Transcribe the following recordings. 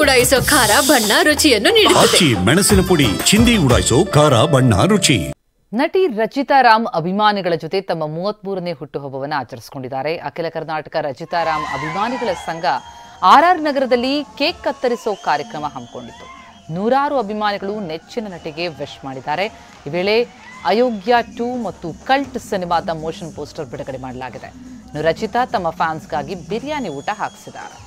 ಉಡಾಯಿಸೋ ಖಾರ ಬಣ್ಣ ರುಚಿಯನ್ನು ನೀಡುತ್ತದೆ. ಮೆಣಸಿನ ಪುಡಿ ಚಿಂದಿ ಉಡಾಯಿಸೋ ಖಾರ ಬಣ್ಣ ರುಚಿ. ನಟಿ ರಚಿತಾರಾಮ್ ಅಭಿಮಾನಿಗಳ ಜೊತೆ ತಮ್ಮ 33ನೇ ಹುಟ್ಟುಹಬ್ಬವನ್ನು ಆಚರಿಸಿಕೊಂಡಿದ್ದಾರೆ. ಅಖಿಲ ಕರ್ನಾಟಕ ರಚಿತಾರಾಮ್ ಅಭಿಮಾನಿಗಳ ಸಂಘ RR ನಗರದಲ್ಲಿ ಕೇಕ್ ಕತ್ತರಿಸೋ ಕಾರ್ಯಕ್ರಮ ಹಮ್ಮಿಕೊಂಡಿತ್ತು. ನೂರಾರು ಅಭಿಮಾನಿಗಳು ನೆಚ್ಚಿನ ನಟಿಗೆ ವಿಶ್ ಮಾಡಿದ್ದಾರೆ. ಈ ವೇಳೆ ಅಯೋಗ್ಯ 2 ಮತ್ತು ಕಲ್ಟ್ ಸಿನಿಮಾದ ಮೋಷನ್ ಪೋಸ್ಟರ್ ಬಿಡುಗಡೆ ಮಾಡಲಾಗಿದೆ. ರಚಿತಾ ತಮ್ಮ ಫ್ಯಾನ್ಸ್ಗಾಗಿ ಬಿರಿಯಾನಿ ಊಟ ಹಾಕಿಸಿದ್ದಾರೆ.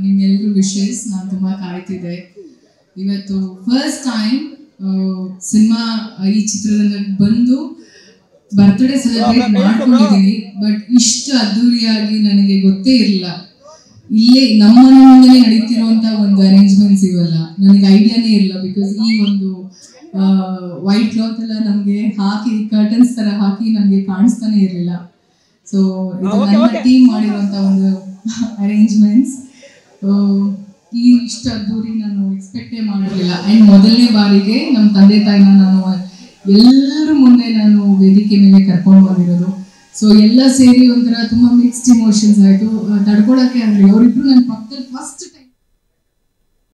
ನಿಮ್ಮೆಲ್ಲರೂ ವಿಶಸ್ ನಾನು ತುಂಬಾ ಕಾಯ್ತಿದ್ದೆ. ಇವತ್ತು ಫಸ್ಟ್ ಟೈಮ್ ಸಿನಿಮಾ ಈ ಚಿತ್ರರಂಗ ಬಂದು ಬರ್ತ್ಡೇ ಸೆಲೆಬ್ರೇಟ್ ಮಾಡ್ಕೊಂಡಿದ್ದೀನಿ. ಬಟ್ ಇಷ್ಟು ಅದ್ದೂರಿಯಾಗಿ ನನಗೆ ಗೊತ್ತೇ ಇರಲಿಲ್ಲ. ಇಲ್ಲೇ ನಮ್ಮ ಮನೆ ಮುಂದೆ ನಡೀತಿರುವಂತ ಒಂದು ಅರೇಂಜ್ಮೆಂಟ್ಸ್ ಇವೆಲ್ಲ ನನಗೆ ಐಡಿಯಾನೇ ಇರಲಿಲ್ಲ. ಬಿಕಾಸ್ ಈ ಒಂದು ವೈಟ್ ಕ್ಲಾತ್ ಎಲ್ಲ ನಮಗೆ ಹಾಕಿ ಕರ್ಟನ್ಸ್ ತರ ಹಾಕಿ ನನಗೆ ಕಾಣಿಸ್ತಾನೆ ಇರಲಿಲ್ಲ. ಸೊ ಇದು ನನ್ನ ಟೀಮ್ ಮಾಡಿರುವಂತ ಒಂದು ಅರೇಂಜ್ಮೆಂಟ್ಸ್. ಇಷ್ಟು ಅದ್ದೂರಿ ನಾನು ಎಕ್ಸ್ಪೆಕ್ಟೇ ಮಾಡಿರಲಿಲ್ಲ. ಆ್ಯಂಡ್ ಮೊದಲನೇ ಬಾರಿಗೆ ನಮ್ಮ ತಂದೆ ತಾಯಿನ ನಾನು ಎಲ್ಲರ ಮುಂದೆ ನಾನು ವೇದಿಕೆ ಮೇಲೆ ಕರ್ಕೊಂಡು ಬಂದಿರೋದು. ಸೊ ಎಲ್ಲ ಸೇರಿ ಒಂಥರ ತುಂಬ ಮಿಕ್ಸ್ಡ್ ಇಮೋಷನ್ಸ್ ಆಯಿತು. ತಡ್ಕೊಳಕ್ಕೆ ಆಗಲಿ. ಅವರಿಬ್ರು ನನ್ನ ಪಕ್ಕದಲ್ಲಿ ಫಸ್ಟ್